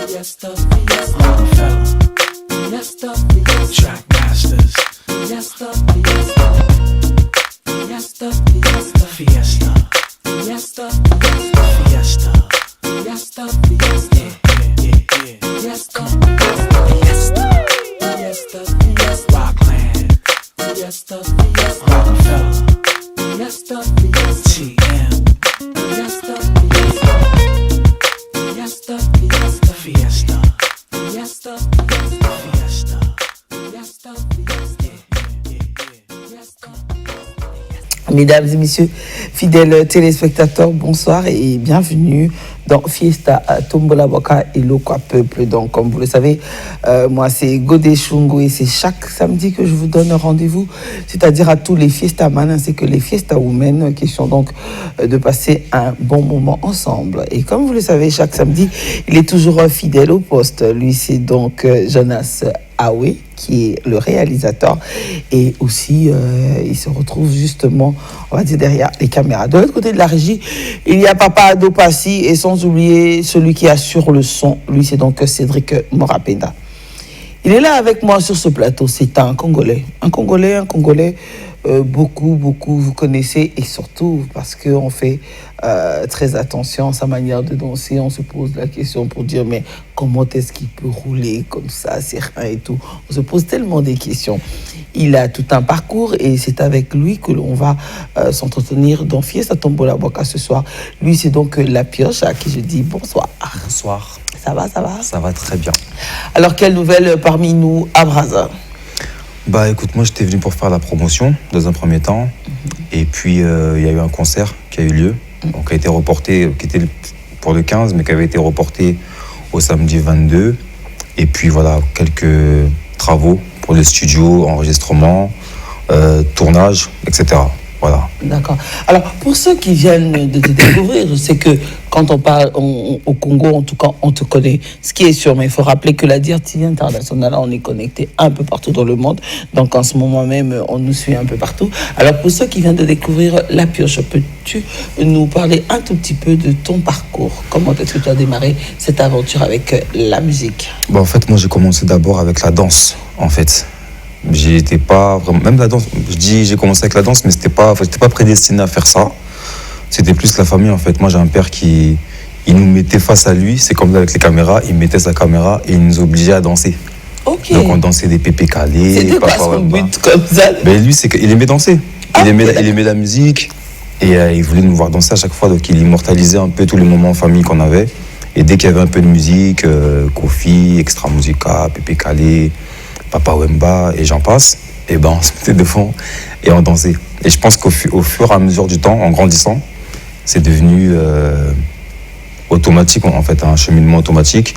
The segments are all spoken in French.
Fiesta, Rockefeller, Fiesta, Track Masters, Fiesta, Fiesta, Fiesta, Fiesta, Fiesta, Fiesta, Fiesta, Fiesta, Fiesta, Fiesta, Fiesta, Fiesta, Rockland, Fiesta, Fiesta, Rockefeller, Fiesta, Fiesta, TM, Fiesta, Fiesta, Fiesta, Fiesta, Fiesta, Fiesta, Fiesta, Fiesta, Fiesta. Mesdames et messieurs, fidèles téléspectateurs, bonsoir et bienvenue dans Fiesta Tombola Boka et Lokwa Peuple. Donc, comme vous le savez, moi c'est Godé Chungo et c'est chaque samedi que je vous donne rendez-vous, c'est-à-dire à tous les Fiestaman ainsi que les Fiesta Women, question donc de passer un bon moment ensemble. Et comme vous le savez, chaque samedi, il est toujours fidèle au poste. Lui, c'est donc Jonas Awe, qui est le réalisateur, et aussi il se retrouve justement, on va dire, derrière les caméras. De l'autre côté de la régie, il y a Papa Adopassi, et sans oublier celui qui assure le son, lui c'est donc Cédric Morapenda. Il est là avec moi sur ce plateau, c'est un Congolais, beaucoup vous connaissez, et surtout parce qu'on fait très attention à sa manière de danser. On se pose la question pour dire mais comment est-ce qu'il peut rouler comme ça, c'est rien et tout. On se pose tellement des questions. Il a tout un parcours et c'est avec lui que l'on va s'entretenir dans Fiesta Tombola Boka ce soir. Lui c'est donc La Pioche à qui je dis bonsoir. Bonsoir. Ça va? Ça va très bien. Alors quelle nouvelle parmi nous à Brazza? Bah écoute, moi j'étais venu pour faire la promotion dans un premier temps. Et puis il y a eu un concert qui a eu lieu, donc qui a été reporté, qui était pour le 15, mais qui avait été reporté au samedi 22. Et puis voilà, quelques travaux pour le studio, enregistrement, tournage, etc. Voilà. D'accord. Alors, pour ceux qui viennent de te découvrir, je sais que quand on parle au Congo, en tout cas, on te connaît. Ce qui est sûr, mais il faut rappeler que la DIRTV internationale, on est connecté un peu partout dans le monde. Donc, en ce moment même, on nous suit un peu partout. Alors, pour ceux qui viennent de découvrir La Pioche, peux-tu nous parler un tout petit peu de ton parcours? Comment est-ce que tu as démarré cette aventure avec la musique? Bah, en fait, moi, j'ai commencé d'abord avec la danse, en fait. J'étais pas vraiment, même la danse, je dis j'ai commencé avec la danse, mais j'étais pas prédestiné à faire ça. C'était plus la famille en fait. Moi j'ai un père qui nous mettait face à lui, c'est comme là avec les caméras, il mettait sa caméra et il nous obligeait à danser. Ok. Donc on dansait des pépés calés. C'était pas son but comme ça. Mais lui c'est qu'il aimait danser. Il aimait la musique et il voulait nous voir danser à chaque fois, donc il immortalisait un peu tous les moments en famille qu'on avait. Et dès qu'il y avait un peu de musique, Kofi, Extra Musica, pépé calé, Papa Wemba et j'en passe, et ben on se mettait devant et on dansait. Et je pense qu'au fur et à mesure du temps, en grandissant, c'est devenu automatique en fait, un cheminement automatique.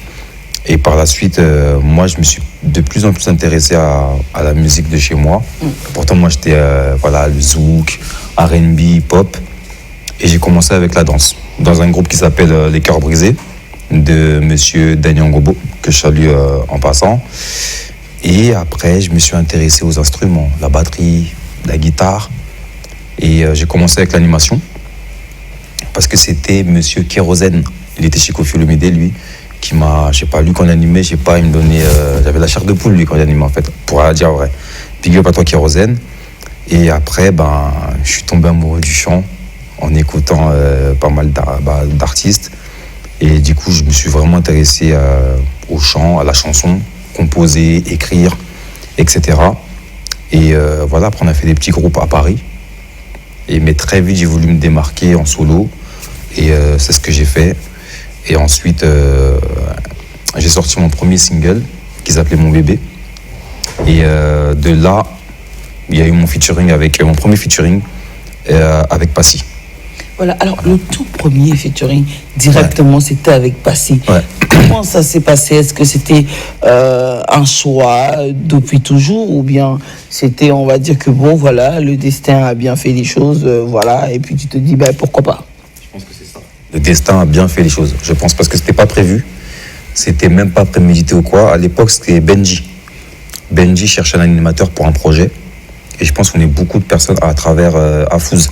Et par la suite, moi je me suis de plus en plus intéressé à la musique de chez moi. Pourtant moi j'étais le zouk, R&B, hip-hop, et j'ai commencé avec la danse dans un groupe qui s'appelle Les Cœurs Brisés de monsieur Daniel Ngobo, que je salue en passant. Et après, je me suis intéressé aux instruments, la batterie, la guitare. Et j'ai commencé avec l'animation. Parce que c'était monsieur Kérosène. Il était chez Kofi Olomide, lui, qui m'a, je sais pas, lui qu'on animait, je sais pas, il me donnait, j'avais la chair de poule, lui, quand il animait, en fait, pour dire vrai. Big up à toi, Kérosène. Et après, je suis tombé amoureux du chant en écoutant pas mal d'artistes. Et du coup, je me suis vraiment intéressé au chant, à la chanson, composer, écrire, etc. Et voilà, après on a fait des petits groupes à Paris. Mais très vite, j'ai voulu me démarquer en solo. Et c'est ce que j'ai fait. Et ensuite, j'ai sorti mon premier single qui s'appelait Mon Bébé. Et de là, il y a eu mon premier featuring avec Passy. Voilà, alors le tout premier featuring, directement, c'était avec Passy. Ouais. Comment ça s'est passé? Est-ce que c'était un choix depuis toujours, ou bien c'était, on va dire que bon, voilà, le destin a bien fait les choses, voilà, et puis tu te dis, pourquoi pas? Je pense que c'est ça. Le destin a bien fait les choses, je pense, parce que c'était pas prévu, c'était même pas prémédité ou quoi. À l'époque, c'était Benji. Benji cherchait un animateur pour un projet, et je pense qu'on est beaucoup de personnes à travers Afouz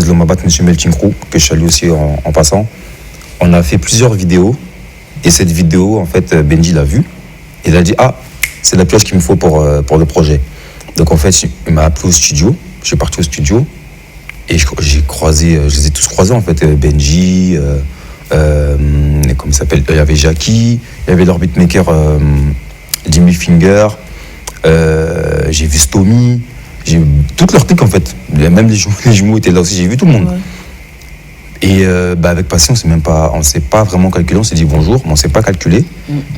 Lomabat, Monsieur Melting Crew, que je salue aussi en passant. On a fait plusieurs vidéos Et cette vidéo, en fait, Benji l'a vue. Et il a dit, ah, c'est la pioche qu'il me faut pour le projet. Donc en fait, il m'a appelé au studio. Je suis parti au studio. Et j'ai croisé, je les ai tous croisés, en fait. Benji, comment il s'appelle, il y avait Jackie, il y avait leur beatmaker Jimmy Finger. J'ai vu Stomy. J'ai vu toute leur clique, en fait. Même les jumeaux étaient là aussi. J'ai vu tout le monde. Ouais. Et avec Passy, on ne s'est pas vraiment calculé. On s'est dit bonjour, mais on ne s'est pas calculé.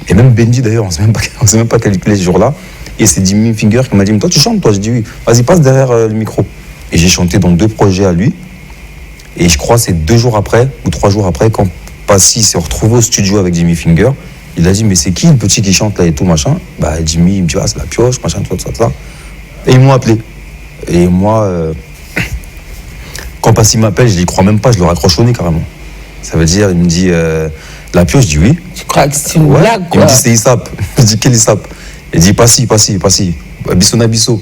Et même Benji, d'ailleurs, on ne s'est même pas calculé ce jour-là. Et c'est Jimmy Finger qui m'a dit, mais toi, tu chantes, toi? J'ai dit oui. Vas-y, passe derrière le micro. Et j'ai chanté dans 2 projets à lui. Et je crois que c'est 2 jours après, ou 3 jours après, quand Passy s'est retrouvé au studio avec Jimmy Finger, il a dit, mais c'est qui le petit qui chante là et tout, machin? Jimmy, il me dit, ah, c'est la pioche, machin, tout ça. Et ils m'ont appelé. Et moi... Quand Passy m'appelle, je n'y crois même pas, je le raccroche au nez carrément. Ça veut dire, il me dit, la pioche, je dis oui. Tu crois que c'est une blague, quoi? Il me dit, c'est Issap. Je dis, quel Issap? Il dit, Passy. Bissona Bisso.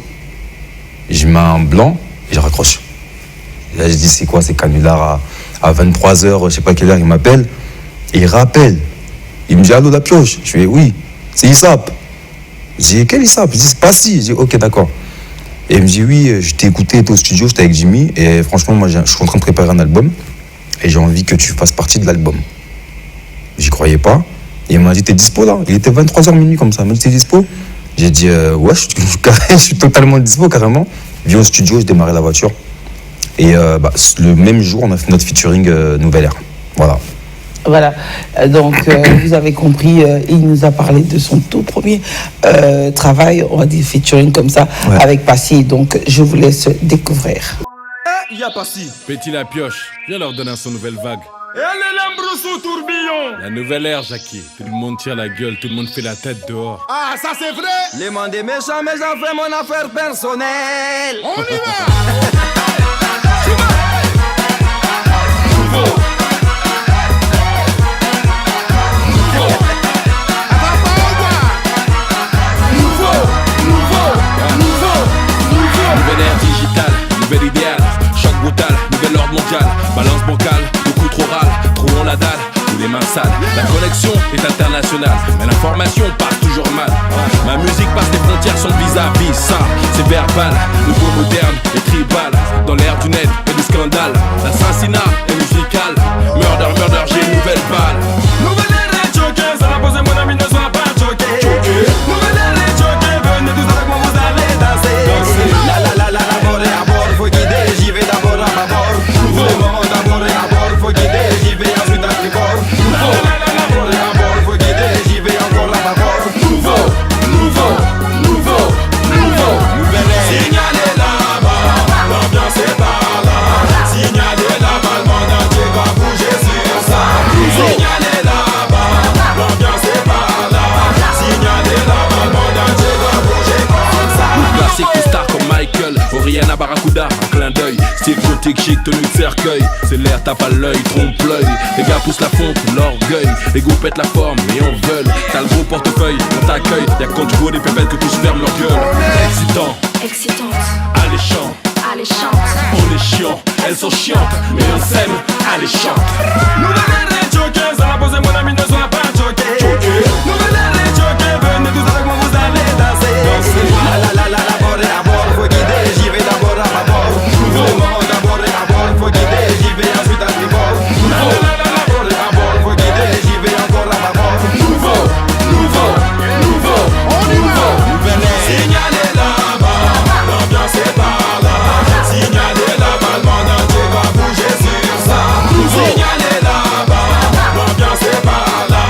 Je mets un blanc et je raccroche. Et là, je dis, c'est quoi, c'est canular à 23h, je sais pas quelle heure, il m'appelle. Et il rappelle. Il me dit, allô, la pioche? Je dis, oui, c'est Issap. Je dis, quel Issap? Je dis, c'est Passy. Je dis, ok, d'accord. Et il me dit, oui, je t'ai écouté, t'es au studio, j'étais avec Jimmy. Et franchement, moi, je suis en train de préparer un album. Et j'ai envie que tu fasses partie de l'album. J'y croyais pas. Et il m'a dit, t'es dispo là? Il était 23h minuit comme ça. Il m'a dit, t'es dispo? J'ai dit, ouais, je suis totalement dispo, carrément. Viens au studio, je démarrais la voiture. Et le même jour, on a fait notre featuring Nouvelle Ère. Voilà. Voilà, donc vous avez compris, il nous a parlé de son tout premier travail, on va dire featuring comme ça, ouais, avec Passy. Donc je vous laisse découvrir. Y'a Passy. Petit la pioche, viens leur donner son nouvelle vague. Et les lambres sous tourbillon. La nouvelle ère, Jackie. Tout le monde tire la gueule, tout le monde fait la tête dehors. Ah, ça c'est vrai. Les mondes des méchants, mais j'en fais mon affaire personnelle. On y va. Nouveau. Nouvelle ère digitale, nouvel idéal, choc brutal, nouvel ordre mondial, balance bancale, beaucoup trop râle, trouvons la dalle, ou les mains sales. La connexion est internationale, mais l'information passe toujours mal. Ma musique passe les frontières, son vis-à-vis, ça, c'est verbal, nouveau moderne et tribal. Dans l'ère du net et du scandale, l'assassinat est musical, murder, j'ai une nouvelle balle. Nouvelle ère est choquée, ça va poser mon ami, ne sois pas choqué. Nouvelle ère est choquée, venez tous avec moi, vous allez danser. Faut guider, j'y vais d'abord à ma mort. Le moment d'abord et à bord, faut guider, j'y vais ensuite à tribord. D'abord et à bord, faut guider, j'y vais encore à ma mort. Nouveau. Nouvelle ère. Signalez là-bas, l'ambiance est par là. Signalez là-bas, le monde entier va bouger sur ça. Signalez là-bas, l'ambiance est par là. Signalez là-bas, le monde entier va bouger comme ça. Classique ou star comme Michael, Oriana Barracuda, un clin d'œil. Style gothique chic, tenue de cercueil. C'est l'air, t'as pas l'œil, trompe-l'œil. Les gars poussent la fonte, l'orgueil. Les go pètent la forme et on veut. T'as le gros portefeuille, on t'accueille. Y'a quand tu vois des pépettes que tous ferment leur gueule. Excitante, Alléchante, on est chiant, elles sont chiantes, mais on s'aime, alléchante. Nouvelle ère est choquée, ça va poser mon ami, ne sois pas choqué. Nouvelle ère est choquée, venez tous avec moi, vous allez danser. D'abord et à bord, faut guider, j'y vais d'abord à ma mort. Le moment d'abord et à bord, faut guider, j'y vais ensuite à tribord. D'abord et à bord, faut guider, j'y vais encore à ma mort. Nouveau. On y va. Nouvelle ère. Signalez là-bas, l'ambiance est par là. Signalez là-bas, le monde entier va bouger sur ça. Signalez là-bas, l'ambiance est par là.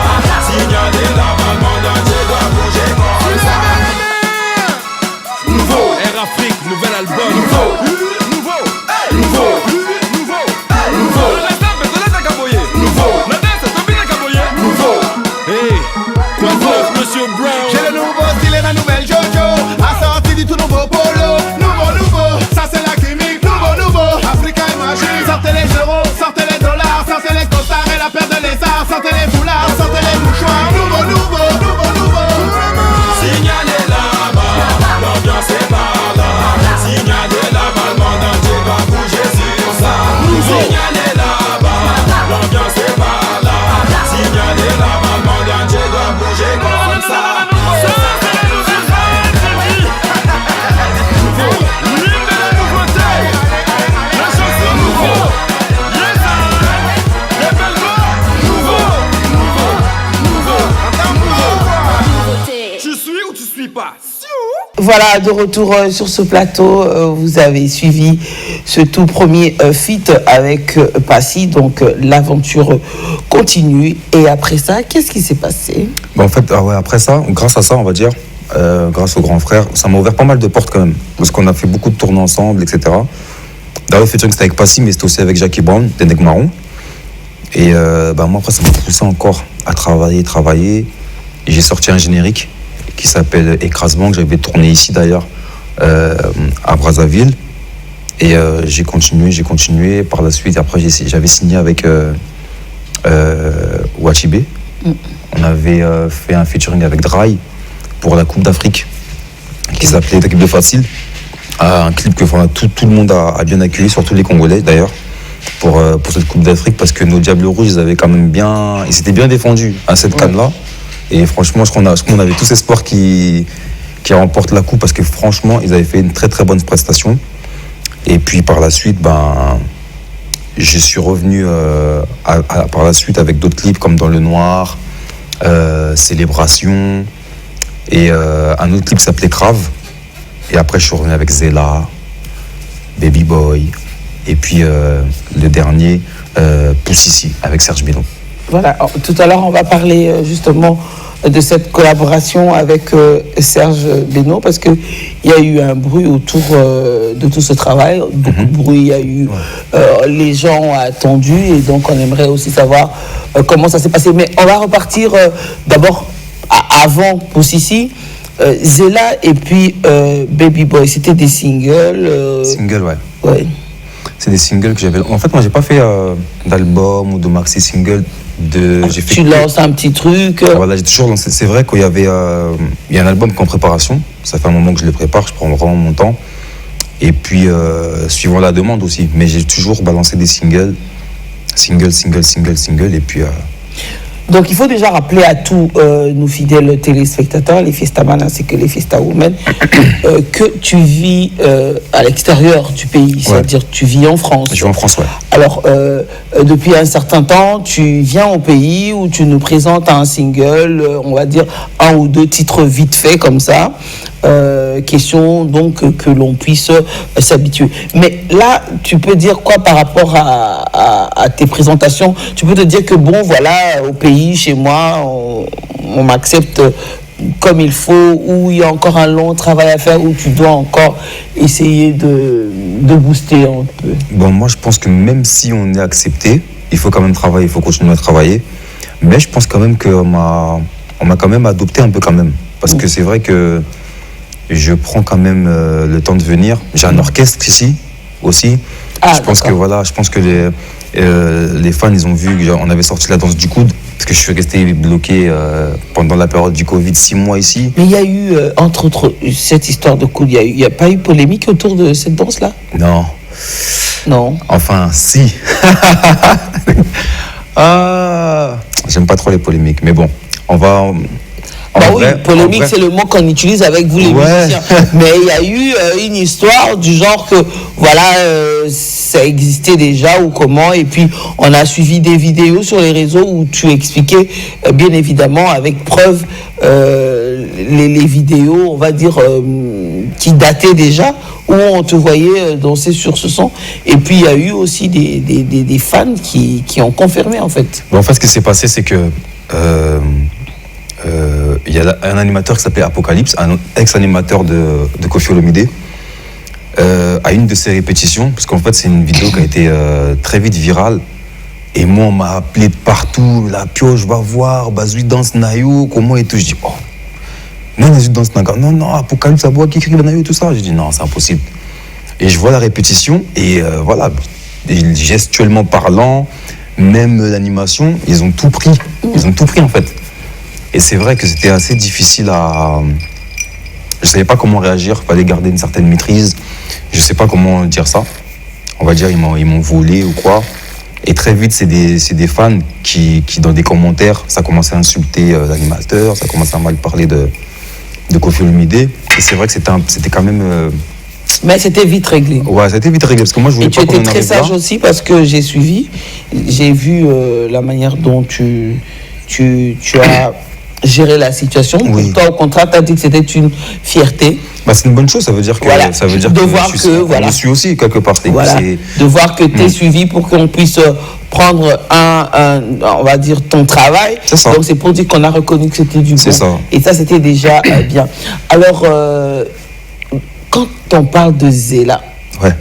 pas. Voilà, de retour sur ce plateau, vous avez suivi ce tout premier feat avec Passy, donc l'aventure continue. Et après ça, qu'est-ce qui s'est passé? En fait, après ça, grâce à ça, on va dire, grâce au grand frère, ça m'a ouvert pas mal de portes quand même. Parce qu'on a fait beaucoup de tournées ensemble, etc. D'ailleurs, le featuring c'était avec Passy, mais c'était aussi avec Jackie Brown, des Nègres Marrons. Et moi, après, ça m'a poussé encore à travailler. Et j'ai sorti un générique qui s'appelle Écrasement, que j'avais tourné ici d'ailleurs, à Brazzaville. Et j'ai continué. Par la suite, après, j'avais signé avec Wachibé. On avait fait un featuring avec Dry pour la Coupe d'Afrique, qui s'appelait L'équipe de Facile. Un clip que tout le monde a bien accueilli, surtout les Congolais d'ailleurs, pour cette Coupe d'Afrique, parce que nos Diables Rouges, ils s'étaient bien défendus à cette canne-là. Et franchement, je crois qu'on avait tous espoir qu'ils remportent la coupe, parce que franchement, ils avaient fait une très très bonne prestation. Et puis par la suite, je suis revenu par la suite avec d'autres clips comme Dans le Noir, Célébration, et un autre clip qui s'appelait Crave. Et après, je suis revenu avec Zella, Baby Boy, et puis le dernier, Poussissi, avec Serge Bino. Voilà, alors, tout à l'heure, on va parler justement de cette collaboration avec Serge Beno, parce qu'il y a eu un bruit autour de tout ce travail. Beaucoup de bruit, il y a eu. Les gens ont attendu, et donc on aimerait aussi savoir comment ça s'est passé. Mais on va repartir d'abord avant Poussissi. Zella et puis Baby Boy, c'était des singles. Singles, ouais. Ouais. C'est des singles que j'avais. En fait, moi, j'ai pas fait d'album ou de maxi single. Tu lances un petit truc. Voilà, j'ai toujours lancé. C'est vrai qu'il y avait, il y a un album qui est en préparation. Ça fait un moment que je le prépare. Je prends vraiment mon temps. Et puis, suivant la demande aussi. Mais j'ai toujours balancé des singles, et puis. Donc il faut déjà rappeler à tous nos fidèles téléspectateurs, les Fiestaman ainsi que les Fiestawomen, que tu vis à l'extérieur du pays, c'est-à-dire tu vis en France. Je vis en France, ouais. Alors, depuis un certain temps, tu viens au pays où tu nous présentes un single, on va dire un ou deux titres vite fait comme ça. Question donc que l'on puisse s'habituer. Mais là, tu peux dire quoi par rapport à tes présentations? Tu peux te dire que bon, voilà, au pays, chez moi, on m'accepte comme il faut, ou il y a encore un long travail à faire, où tu dois encore essayer de booster un peu? Bon, moi, je pense que même si on est accepté, il faut quand même travailler, il faut continuer à travailler. Mais je pense quand même qu'on m'a quand même adopté un peu quand même. Parce que c'est vrai que je prends quand même le temps de venir. J'ai un orchestre ici aussi. Je pense que les fans, ils ont vu qu'on avait sorti La Danse du Coude, parce que je suis resté bloqué pendant la période du Covid 6 mois ici. Mais il y a eu, entre autres, cette histoire de coude, il n'y a pas eu polémique autour de cette danse-là? Non. Non. Enfin, si. J'aime pas trop les polémiques, mais bon, on va... Polémique, c'est le mot qu'on utilise avec vous les musiciens. Mais il y a eu une histoire du genre que, voilà, ça existait déjà ou comment. Et puis, on a suivi des vidéos sur les réseaux où tu expliquais, bien évidemment, avec preuve, les vidéos, on va dire, qui dataient déjà, où on te voyait danser sur ce son. Et puis, il y a eu aussi des fans qui ont confirmé, en fait. En fait, ce qui s'est passé, c'est que... il y a un animateur qui s'appelait Apocalypse, un ex-animateur de Koffi Olomide, à une de ses répétitions, parce qu'en fait c'est une vidéo qui a été très vite virale, et moi on m'a appelé de partout, la pioche va voir, Bazui danse Nayo, comment et tout, je dis oh, non Bazui danse Nayo, non, Apocalypse, Aboua qui écrit Nayo et tout ça, je dis non, c'est impossible. Et je vois la répétition, et voilà, gestuellement parlant, même l'animation, ils ont tout pris en fait. Et c'est vrai que c'était assez difficile à... Je ne savais pas comment réagir, il fallait garder une certaine maîtrise. Je ne sais pas comment dire ça. On va dire ils m'ont volé ou quoi. Et très vite, c'est des fans qui, dans des commentaires, ça commençait à insulter l'animateur, ça commençait à mal parler de Koffi Olomide. Et c'est vrai que c'était quand même... Mais c'était vite réglé. Ouais, c'était vite réglé, parce que moi, je voulais pas qu'on en arrive là. Et tu étais très sage aussi, parce que j'ai suivi, j'ai vu la manière dont tu as gérer la situation. Oui. Pour toi, au contraire, tu as dit que c'était une fierté. Bah, c'est une bonne chose, ça veut dire que, Voilà. De voir je que, voilà. suis aussi quelque part. Voilà. De voir que tu es suivi pour qu'on puisse prendre on va dire, ton travail. C'est ça. Donc, c'est pour dire qu'on a reconnu que c'était du bon. C'est ça. Et ça, c'était déjà bien. Alors, quand on parle de Zela, Ouais.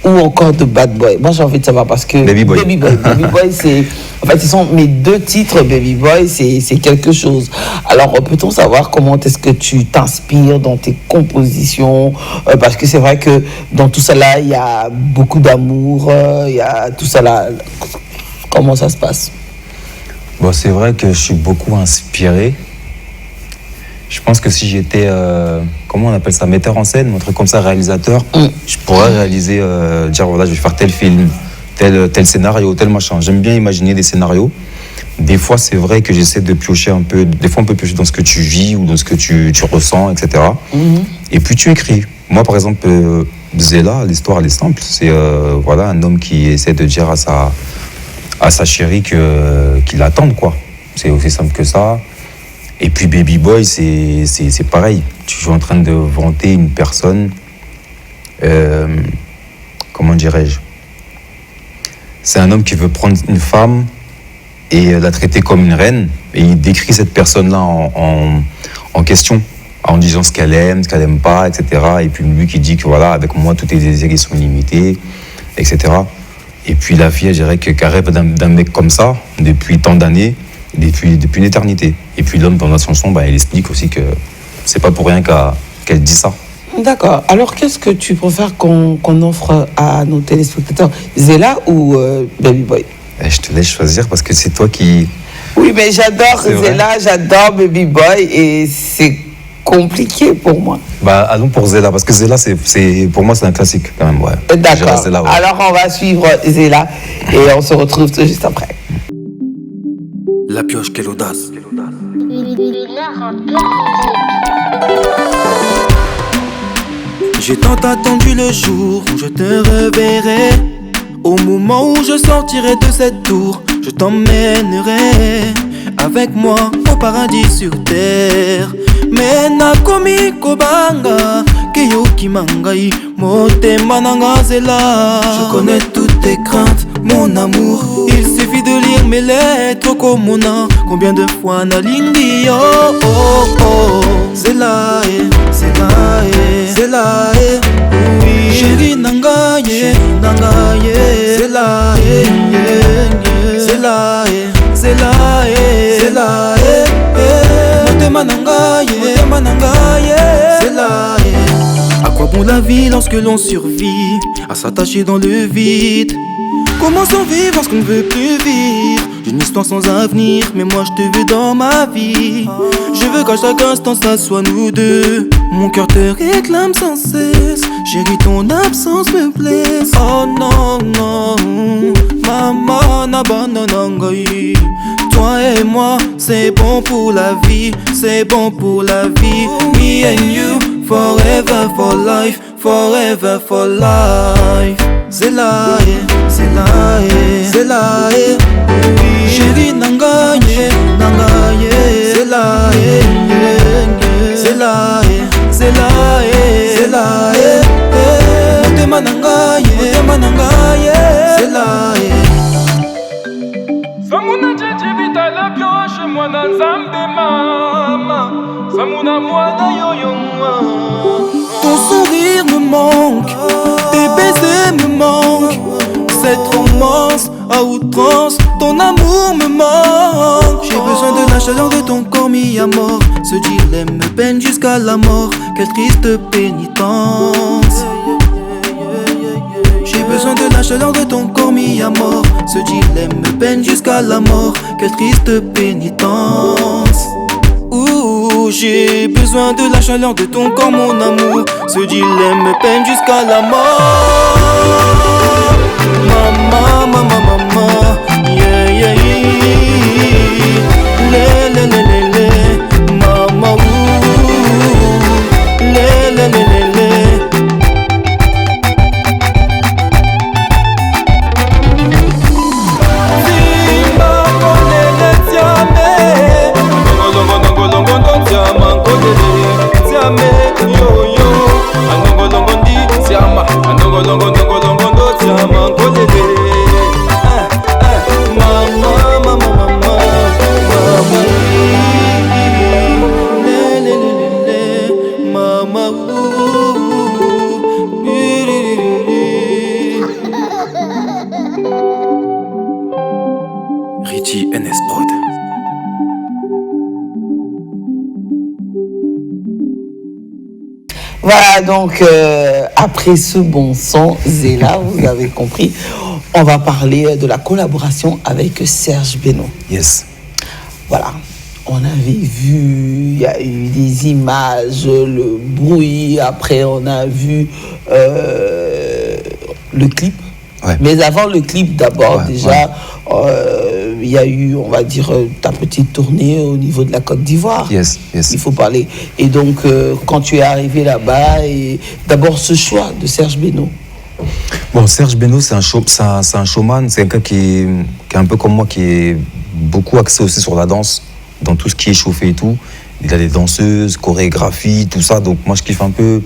ou encore de Bad Boy. Moi, j'ai envie de savoir parce que Baby Boy. Baby Boy, c'est... En fait, ce sont mes 2 titres. Baby Boy, c'est quelque chose. Alors, peut-on savoir comment est-ce que tu t'inspires dans tes compositions? Parce que c'est vrai que dans tout ça là, il y a beaucoup d'amour, il y a tout ça là. Comment ça se passe? Bon, c'est vrai que je suis beaucoup inspiré. Je pense que si j'étais, comment on appelle ça, metteur en scène, un truc comme ça, réalisateur, je pourrais réaliser, dire voilà, je vais faire tel film, tel scénario, tel machin. J'aime bien imaginer des scénarios. Des fois, c'est vrai que j'essaie de piocher un peu, des fois on peut piocher dans ce que tu vis ou dans ce que tu ressens, etc. Et puis tu écris. Moi, par exemple, Zela, l'histoire, elle est simple. C'est voilà, un homme qui essaie de dire à sa chérie qu'il attende, quoi. C'est aussi simple que ça. Et puis Baby Boy, c'est pareil. Tu es en train de vanter une personne, comment dirais-je? C'est un homme qui veut prendre une femme et la traiter comme une reine. Et il décrit cette personne-là en question, en disant ce qu'elle aime pas, etc. Et puis lui qui dit que voilà, avec moi, tous tes désirs ils sont limités, etc. Et puis la fille, elle dirait qu'elle rêve d'un mec comme ça depuis tant d'années, depuis une éternité. Et puis l'homme, dans la chanson, il explique aussi que c'est pas pour rien qu'elle dit ça. D'accord. Alors, qu'est-ce que tu préfères qu'on offre à nos téléspectateurs, Zela ou Baby Boy? Je te laisse choisir parce que c'est toi qui... Oui, mais j'adore Zela, j'adore Baby Boy et c'est compliqué pour moi. Allons pour Zela parce que Zela, pour moi, c'est un classique quand même. Ouais. D'accord. Zela, ouais. Alors, on va suivre Zela et on se retrouve tout juste après. La pioche, quelle audace. J'ai tant attendu le jour où je te reverrai. Au moment où je sortirai de cette tour, je t'emmènerai avec moi au paradis sur terre. Mais nakomi kobanga keyoki mangai motema nanga Zela. Je connais toutes tes craintes, mon amour. Il suffit de lire mes lettres comme mon âme. Combien de fois nalingi oh oh oh. Zela Zela Zela oui. Chérie nangaye nangaye Zela Zela Zela Zela motema nangaye Zela. À quoi bon la vie lorsque l'on survit à s'attacher dans le vide? Comment survivre lorsqu'on ne veut plus vivre? Une histoire sans avenir, mais moi je te veux dans ma vie. Je veux qu'à chaque instant ça soit nous deux. Mon cœur te réclame sans cesse. Chérie, ton absence me blesse. Oh non, non, maman n'abandonne. Toi et moi, c'est bon pour la vie. C'est bon pour la vie. Me and you, forever for life. Forever for life. Zela, Zela, Zela, oui. Chérie nangaye, nangaye, Zela, Zela, Zela, Zela, motema nangaye, Zela. Samuna jeje vita la pioche mwana nzambe mama. Samuna mwana yoyo mwa. Ton sourire me manque, tes baisers me manquent. Cette romance à outrance, ton amour me manque. J'ai besoin de la chaleur de ton corps mis à mort. Ce dilemme me peine jusqu'à la mort. Quelle triste pénitence. J'ai besoin de la chaleur de ton corps mis à mort. Ce dilemme me peine jusqu'à la mort. Quelle triste pénitence. Ouh, j'ai besoin de la chaleur de ton corps, mon amour. Ce dilemme me peine jusqu'à la mort. Maman, maman, maman, yeah, yeah, yeah. Le, le, le, le, le. Maman, ouh. Le, le, le, le, le. Zimba, on est les tiamés. Voilà, donc après ce bon son, Zéla, vous avez compris, on va parler de la collaboration avec Serge Beno. Yes. Voilà, on avait vu, il y a eu des images, le bruit, après on a vu le clip. Ouais. Mais avant le clip, d'abord, Ouais, déjà, il y a eu, on va dire, ta petite tournée au niveau de la Côte d'Ivoire. Yes. Il faut parler. Et donc, quand tu es arrivé là-bas, et d'abord ce choix de Serge Beno. Bon, Serge Beno, c'est un showman, c'est quelqu'un qui est un peu comme moi, qui est beaucoup axé aussi sur la danse, dans tout ce qui est chauffé et tout. Il a des danseuses, chorégraphie, tout ça. Donc moi, je kiffe un peu.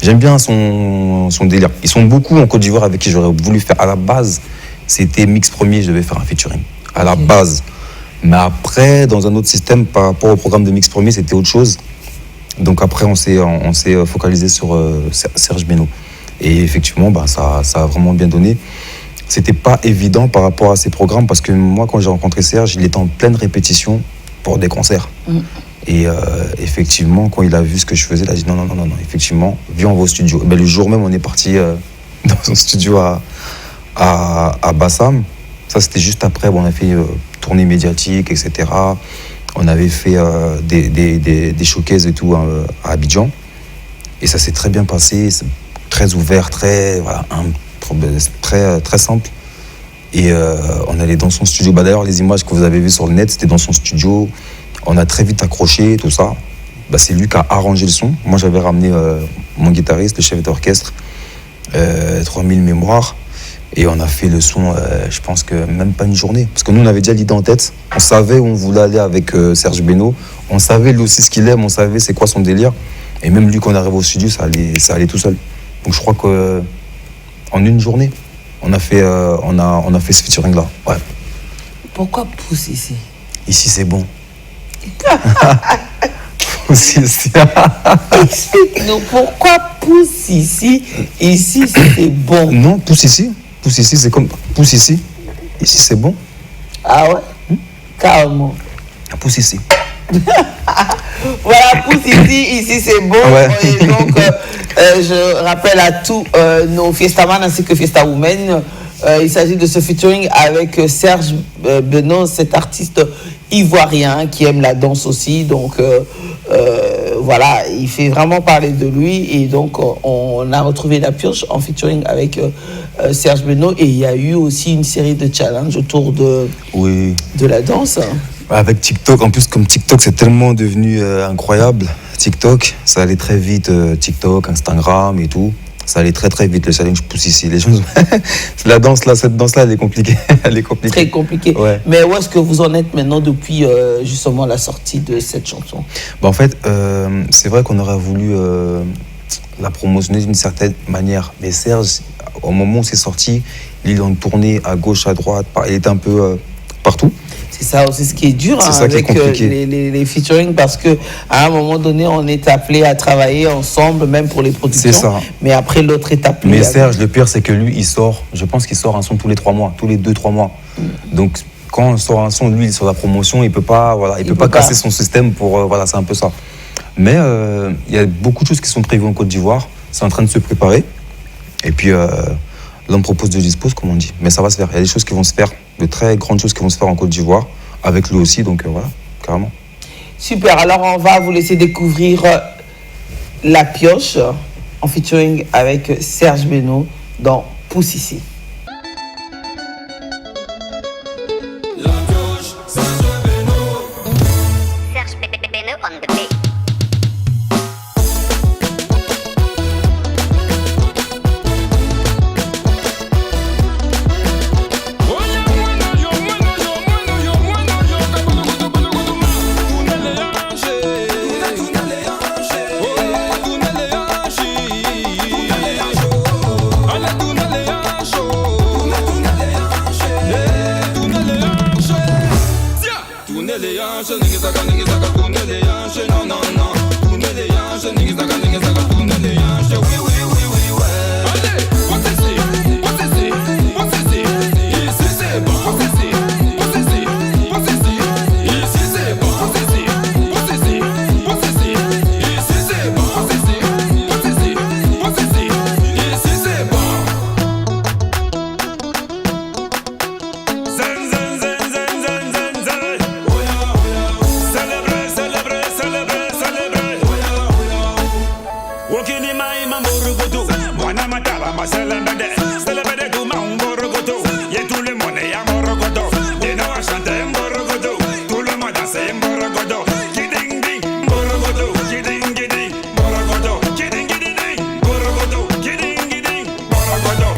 J'aime bien son délire. Ils sont beaucoup en Côte d'Ivoire avec qui j'aurais voulu faire. À la base, c'était Mix Premier, je devais faire un featuring. À la base. Mais après, dans un autre système, par rapport au programme de Mix Premier, c'était autre chose. Donc après, on s'est focalisé sur Serge Beno. Et effectivement, ça a vraiment bien donné. C'était pas évident par rapport à ces programmes parce que moi, quand j'ai rencontré Serge, il était en pleine répétition pour des concerts. Et effectivement, quand il a vu ce que je faisais, il a dit non, effectivement, viens, on va au studio. Le jour même, on est parti dans son studio à Bassam. Ça, c'était juste après. On a fait tournée médiatique, etc. On avait fait des showcases et tout à Abidjan. Et ça s'est très bien passé, très ouvert, très simple. Et on allait dans son studio. D'ailleurs, les images que vous avez vues sur le net, c'était dans son studio. On a très vite accroché, tout ça. C'est lui qui a arrangé le son. Moi, j'avais ramené mon guitariste, le chef d'orchestre, 3000 mémoires. Et on a fait le son, je pense que même pas une journée. Parce que nous, on avait déjà l'idée en tête. On savait où on voulait aller avec Serge Beno. On savait lui aussi ce qu'il aime, on savait c'est quoi son délire. Et même lui, quand on arrive au studio, ça allait tout seul. Donc je crois qu'en une journée, on a fait ce featuring-là. Ouais. Pourquoi Pousse ici? Ici, c'est bon. Pousse ici. Explique-nous pourquoi Pousse ici? Ici, c'est bon. Non, Pousse ici. Pousse ici, c'est comme Pousse ici. Ici, c'est bon. Ah ouais? Carrément. Pousse ici. Voilà, Pousse ici c'est bon. Ouais. Et donc, je rappelle à tous nos Fiestaman ainsi que Fiesta Women, il s'agit de ce featuring avec Serge Beno, cet artiste ivoirien qui aime la danse aussi. Donc, voilà, il fait vraiment parler de lui. Et donc, on a retrouvé la pioche en featuring avec Serge Beno. Et il y a eu aussi une série de challenges autour de la danse. Avec TikTok, en plus comme TikTok c'est tellement devenu incroyable, TikTok, ça allait très vite, TikTok, Instagram et tout, ça allait très très vite, le challenge Pousse ici. Les gens, la danse là, cette danse là, elle est compliquée. Très compliquée. Ouais. Mais où est-ce que vous en êtes maintenant depuis justement la sortie de cette chanson? En fait, c'est vrai qu'on aurait voulu la promotionner d'une certaine manière, mais Serge, au moment où c'est sorti, il en tournait à gauche, à droite, il était un peu partout. C'est ça aussi ce qui est dur avec les featuring, parce qu'à un moment donné, on est appelé à travailler ensemble, même pour les productions. C'est ça. Mais après, l'autre est appelé. Mais Serge, le pire, c'est que lui, je pense qu'il sort un son tous les 3 mois, tous les 2-3 mois. Donc, quand on sort un son, lui, il est sur la promotion, il peut pas casser son système pour. C'est un peu ça. Mais il y a beaucoup de choses qui sont prévues en Côte d'Ivoire. C'est en train de se préparer. Et puis, l'homme propose de dispose, comme on dit. Mais ça va se faire. Il y a des choses qui vont se faire, de très grandes choses qui vont se faire en Côte d'Ivoire, avec lui aussi. Donc, voilà, carrément. Super. Alors, on va vous laisser découvrir La Pioche en featuring avec Serge Beno dans Pousse ici. La pioche, Serge Beno. Serge Beno on the beat. Nigga saka, tourner les hanches, non, ma selembede, selebede du ma mborogoto. Y'a tout le monde est à Morogodo. Et nous on chante mborogodo. Tout le monde danse mborogodo. Kiding ding, mborogodo. Kiding kiding, mborogodo. Kiding kiding ding, mborogodo. Kiding kiding, mborogodo.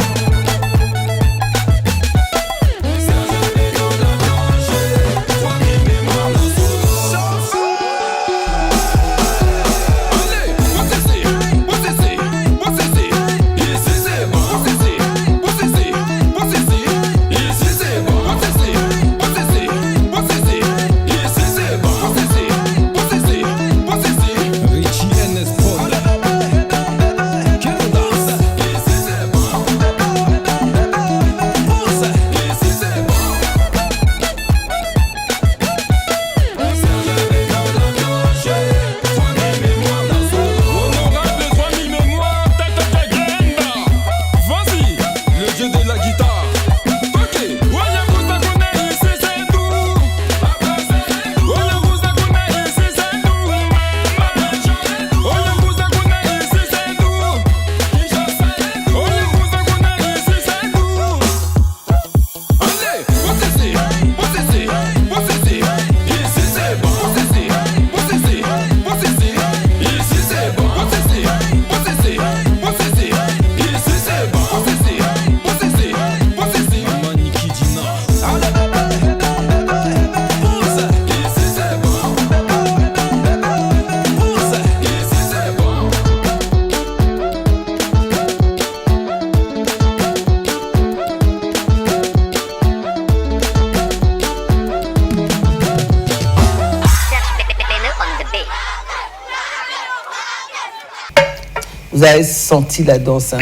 Vous avez senti la danse, hein?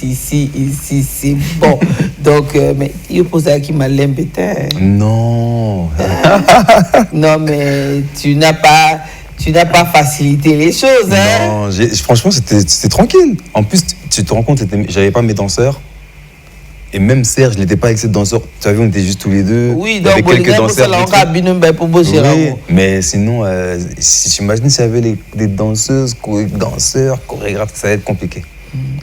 Ici, c'est bon. Donc, mais il pose à qui m'a l'embêté. Non. Non, mais tu n'as pas facilité les choses, hein? Non, franchement, c'était tranquille. En plus, tu te rends compte, j'avais pas mes danseurs. Et même Serge, il n'était pas avec ses danseurs. Tu as vu, on était juste tous les deux. Oui, il y avait donc quelques danseurs. Oui, mais sinon, si tu imagines s'il y avait des danseuses, danseurs, chorégraphes, ça allait être compliqué.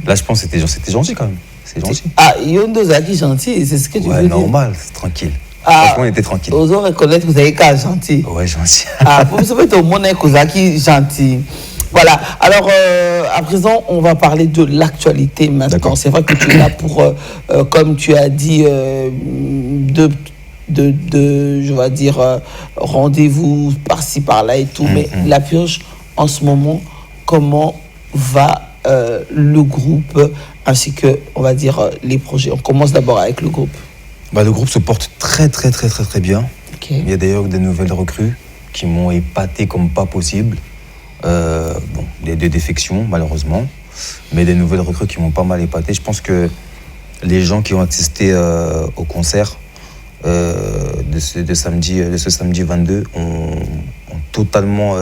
Là, je pense que c'était gentil quand même. C'est gentil. Ah, Yondo Zaki gentil, c'est ce que tu veux dire? Normal, c'est tranquille. Ah, franchement, on était tranquille. Osons reconnaître que vous avez qu'à gentil. Ouais, gentil. Ah, pour vous mettre au monde Kozaki gentil. Voilà. Alors, à présent, on va parler de l'actualité maintenant. C'est vrai que tu es là pour, comme tu as dit, je vais dire, rendez-vous par-ci, par-là et tout. Mais la pioche, en ce moment, comment va le groupe ainsi que, on va dire, les projets? On commence d'abord avec le groupe. Le groupe se porte très bien. Okay. Il y a d'ailleurs des nouvelles recrues qui m'ont épaté comme pas possible. Des défections malheureusement, mais des nouvelles recrues qui m'ont pas mal épaté. Je pense que les gens qui ont assisté au concert de ce samedi 22 ont totalement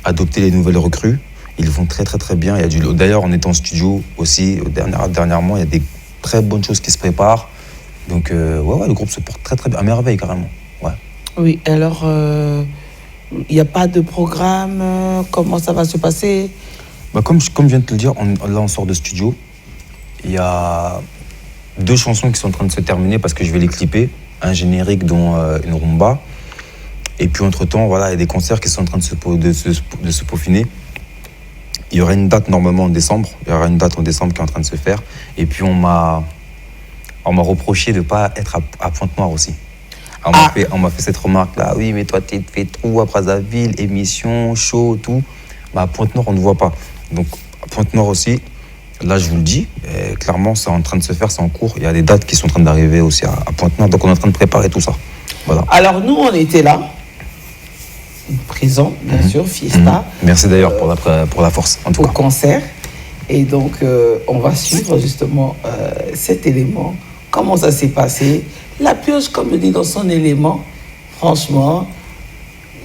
adopté les nouvelles recrues. Ils vont très bien. D'ailleurs, on est en studio aussi dernièrement. Il y a des très bonnes choses qui se préparent. Donc le groupe se porte très bien, à merveille carrément. Ouais. Oui, alors il n'y a pas de programme, comment ça va se passer? Comme je viens de te le dire, là on sort de studio. Il y a 2 chansons qui sont en train de se terminer parce que je vais les clipper. Un générique dont une rumba. Et puis entre-temps, il y a des concerts qui sont en train de se peaufiner. Il y aura une date normalement en décembre. Il y aura une date en décembre qui est en train de se faire. Et puis on m'a reproché de ne pas être à Pointe-Noire aussi. On m'a fait cette remarque-là. Oui, mais toi, tu fais trop à Brazzaville, émission, show, tout. À Pointe-Noire, on ne voit pas. Donc, à Pointe-Noire aussi, là, je vous le dis, clairement, c'est en train de se faire, c'est en cours. Il y a des dates qui sont en train d'arriver aussi à Pointe-Noire. Donc, on est en train de préparer tout ça. Voilà. Alors, nous, on était là, présents, bien sûr, Fiesta. Merci d'ailleurs pour la force, en tout cas. Au concert. Et donc, on va suivre justement cet élément. Comment ça s'est passé? La pioche, comme le dit dans son élément, franchement,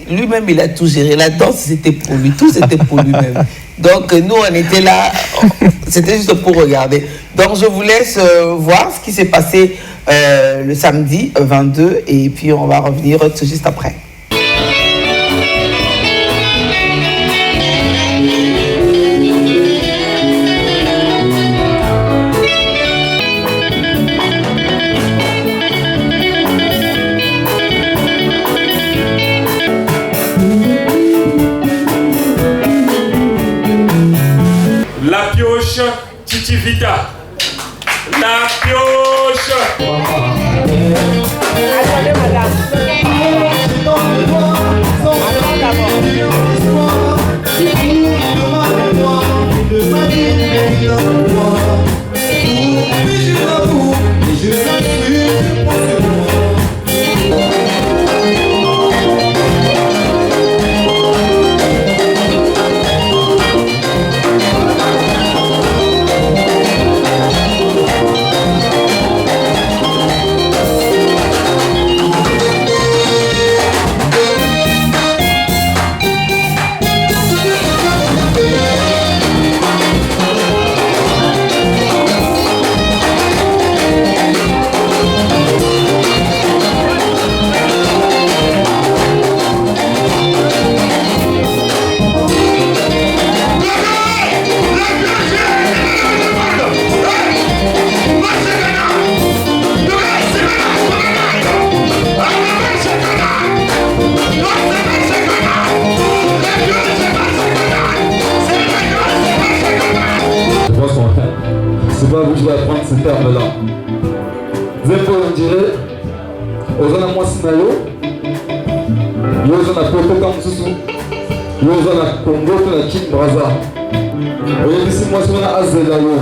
lui-même, il a tout géré. La danse, c'était pour lui. Tout, c'était pour lui-même. Donc, nous, on était là. C'était juste pour regarder. Donc, je vous laisse voir ce qui s'est passé le samedi 22. Et puis, on va revenir tout juste après. Vita. La pioche. Attendez, C'est pas vous que je vais apprendre ce terme-là. Zempo, on dirait, aux gens à moi, Sinayo, yo aux gens à Poto Kamsusu, yo aux gens à Congo, to la Kin Braza. Oye, ici, moi, c'est à Azelayo.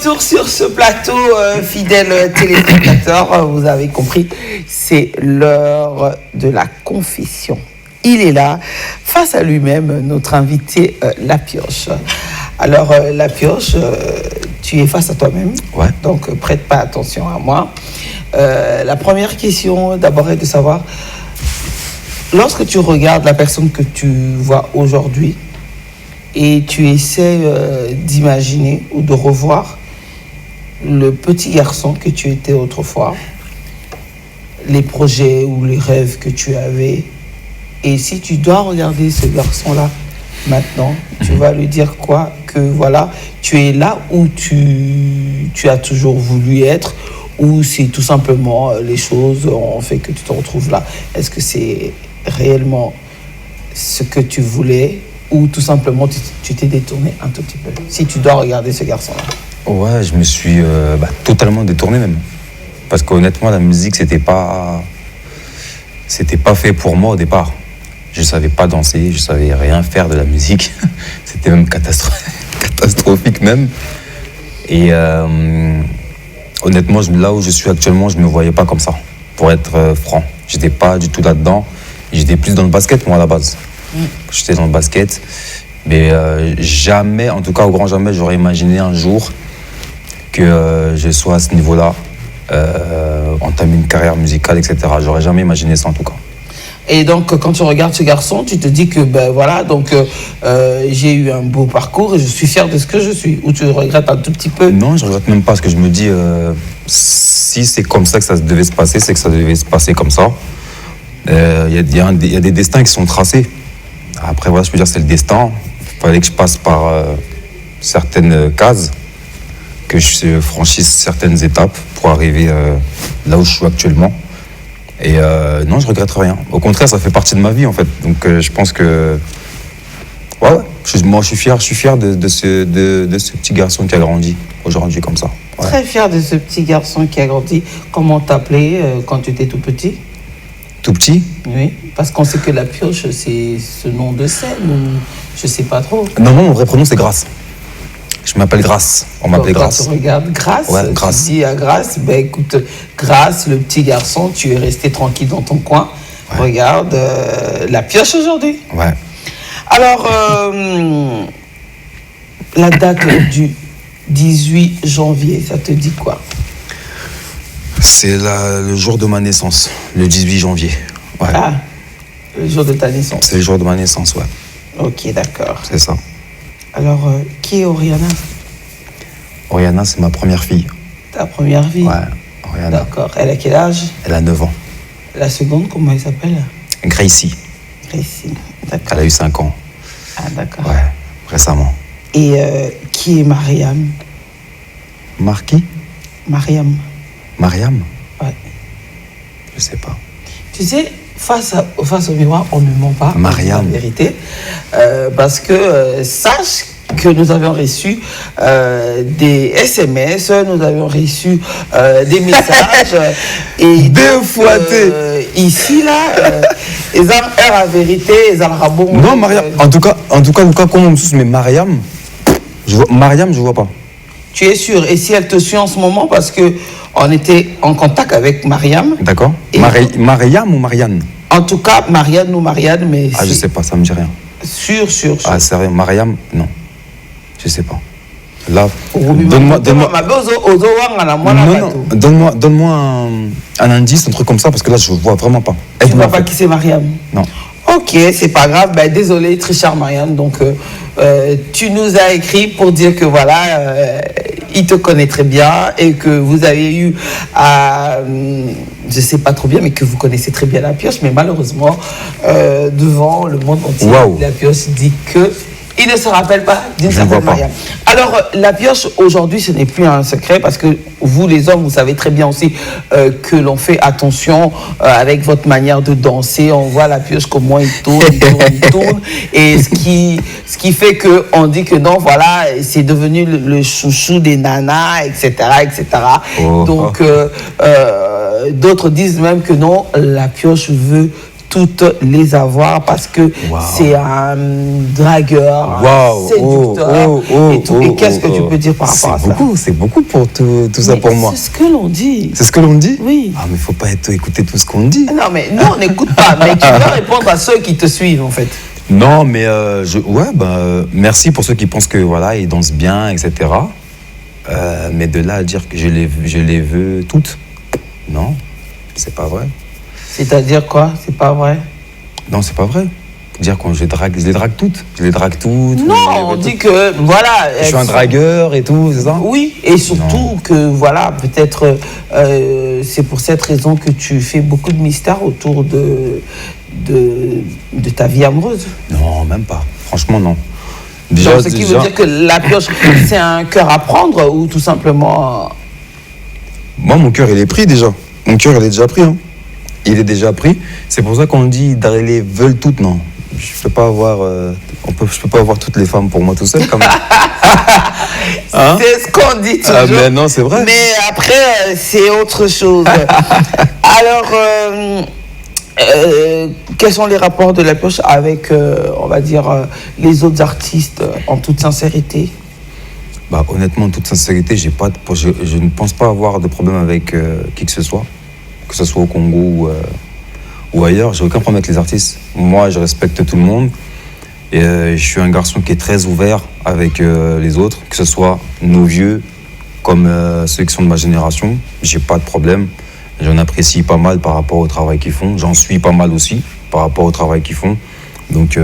retour sur ce plateau, fidèles téléspectateurs. Vous avez compris, c'est l'heure de la confession. Il est là, face à lui-même, notre invité, La Pioche. Alors, La Pioche, tu es face à toi-même. Ouais. Donc, prête pas attention à moi. La première question, d'abord, est de savoir, lorsque tu regardes la personne que tu vois aujourd'hui, et tu essaies d'imaginer ou de revoir le petit garçon que tu étais autrefois, les projets ou les rêves que tu avais. Et si tu dois regarder ce garçon-là maintenant, tu vas lui dire quoi? Que voilà, tu es là où tu as toujours voulu être, ou c'est tout simplement les choses ont fait que tu te retrouves là. Est-ce que c'est réellement ce que tu voulais, ou tout simplement tu t'es détourné un tout petit peu? Si tu dois regarder ce garçon-là. Ouais, je me suis totalement détourné même. Parce qu'honnêtement, la musique, c'était pas fait pour moi au départ. Je savais pas danser, je savais rien faire de la musique. C'était même catastrophique même. Et honnêtement, là où je suis actuellement, je me voyais pas comme ça. Pour être franc, j'étais pas du tout là-dedans. J'étais plus dans le basket, moi, à la base. J'étais dans le basket. Mais jamais, en tout cas au grand jamais, j'aurais imaginé un jour que je sois à ce niveau-là, entamer une carrière musicale, etc. J'aurais jamais imaginé ça, en tout cas. Et donc, quand tu regardes ce garçon, tu te dis que, ben voilà, donc j'ai eu un beau parcours et je suis fier de ce que je suis. Ou tu regrettes un tout petit peu? Non, je regrette même pas, parce que je me dis, si c'est comme ça que ça devait se passer, c'est que ça devait se passer comme ça. Il y a des destins qui sont tracés. Après, voilà, je peux dire, c'est le destin. Il fallait que je passe par certaines cases, que je franchisse certaines étapes pour arriver là où je suis actuellement. Et non, je regrette rien. Au contraire, ça fait partie de ma vie, en fait. Donc, je pense que... Ouais, moi, je suis fier de ce petit garçon qui a grandi aujourd'hui, comme ça. Ouais. Très fier de ce petit garçon qui a grandi. Comment t'appelais quand tu étais tout petit? Tout petit? Oui, parce qu'on sait que La Pioche, c'est ce nom de scène, ou je sais pas trop. Non, mon vrai prénom, c'est Grâce. Je m'appelle Grâce. On m'appelait Grâce. Quand tu regardes Grâce, ouais, Grâce. Tu dis à Grâce, ben écoute, Grâce, le petit garçon, tu es resté tranquille dans ton coin. Ouais. Regarde, La Pioche aujourd'hui. Ouais. Alors, la date du 18 janvier, ça te dit quoi? C'est le jour de ma naissance, le 18 janvier. Ouais. Ah, le jour de ta naissance. C'est le jour de ma naissance, ouais. Ok, d'accord. C'est ça. Alors, qui est Oriana? Oriana, c'est ma première fille. Ta première fille? Ouais, Oriana. D'accord. Elle a quel âge? Elle a 9 ans. La seconde, comment elle s'appelle? Gracie. Gracie, d'accord. Elle a eu 5 ans. Ah, d'accord. Ouais, récemment. Et qui est Mariam? Qui? Mariam. Mariam? Ouais. Je sais pas. Tu sais, face au miroir, on ne ment pas. Mariam. La vérité. Parce que sache que nous avions reçu des SMS, nous avions reçu des messages. Et deux fois ici, là, ils ont la vérité, ils ont le rabon. Non, Mariam. En tout cas, comment on me soucie, mais Mariam, je vois pas. Tu es sûr? Et si elle te suit en ce moment, parce que on était en contact avec Mariam. D'accord. Mariam ou Marianne? En tout cas, Marianne ou Marianne, mais... Ah, je sais pas, ça me dit rien. Sûr. Ah, sérieux, Mariam? Non. Je sais pas. Là, donne-moi un indice, un truc comme ça, parce que là, je vois vraiment pas. Tu ne vois pas qui c'est Mariam? Non. Ok, c'est pas grave. Ben, désolé, très chère Mariam. Donc, tu nous as écrit pour dire que voilà, il te connaît très bien et que vous avez eu je sais pas trop bien, mais que vous connaissez très bien La Pioche. Mais malheureusement, devant le monde entier, wow. La Pioche dit que il ne se rappelle pas d'une certaine manière. Alors, La Pioche, aujourd'hui, ce n'est plus un secret parce que vous, les hommes, vous savez très bien aussi que l'on fait attention avec votre manière de danser. On voit La Pioche, comment il tourne. Et ce qui fait qu'on dit que non, voilà, c'est devenu le chouchou des nanas, etc. Donc, d'autres disent même que non, La Pioche veut toutes les avoir parce que c'est un dragueur, un séducteur et tout. Et qu'est-ce que tu peux dire par rapport à ça? C'est beaucoup pour tout ça pour moi. C'est ce que l'on dit. C'est ce que l'on dit? Oui. Ah, mais il ne faut pas écouter tout ce qu'on dit. Non, mais nous, on n'écoute pas. Mais tu dois répondre à ceux qui te suivent, en fait. Non, mais merci pour ceux qui pensent que voilà, ils dansent bien, etc. Mais de là à dire que je les veux toutes, non, c'est pas vrai. C'est-à-dire quoi? C'est pas vrai? Non, c'est pas vrai. Dire que je les drague toutes. Non, on dit que voilà. Je suis un dragueur et tout, c'est ça? Oui, et surtout que voilà, peut-être c'est pour cette raison que tu fais beaucoup de mystères autour de ta vie amoureuse. Non, même pas. Franchement, non. Déjà, ce qui veut dire que la pioche, c'est un cœur à prendre ou tout simplement. Moi, mon cœur, il est pris déjà. Mon cœur, il est déjà pris. Hein. Il est déjà pris. C'est pour ça qu'on dit les veulent toutes, non. Je peux pas avoir, je peux pas avoir toutes les femmes pour moi tout seul, quand même. Hein? C'est ce qu'on dit toujours. Ah, mais non, c'est vrai. Mais après, c'est autre chose. Alors, quels sont les rapports de la pioche avec, on va dire, les autres artistes, en toute sincérité? Bah, honnêtement, en toute sincérité, je ne pense pas avoir de problème avec qui que ce soit au Congo ou ailleurs. J'ai aucun problème avec les artistes. Moi, je respecte tout le monde. Et je suis un garçon qui est très ouvert avec les autres, que ce soit nos vieux comme ceux qui sont de ma génération. J'ai pas de problème. J'en apprécie pas mal par rapport au travail qu'ils font. J'en suis pas mal aussi par rapport au travail qu'ils font. Donc,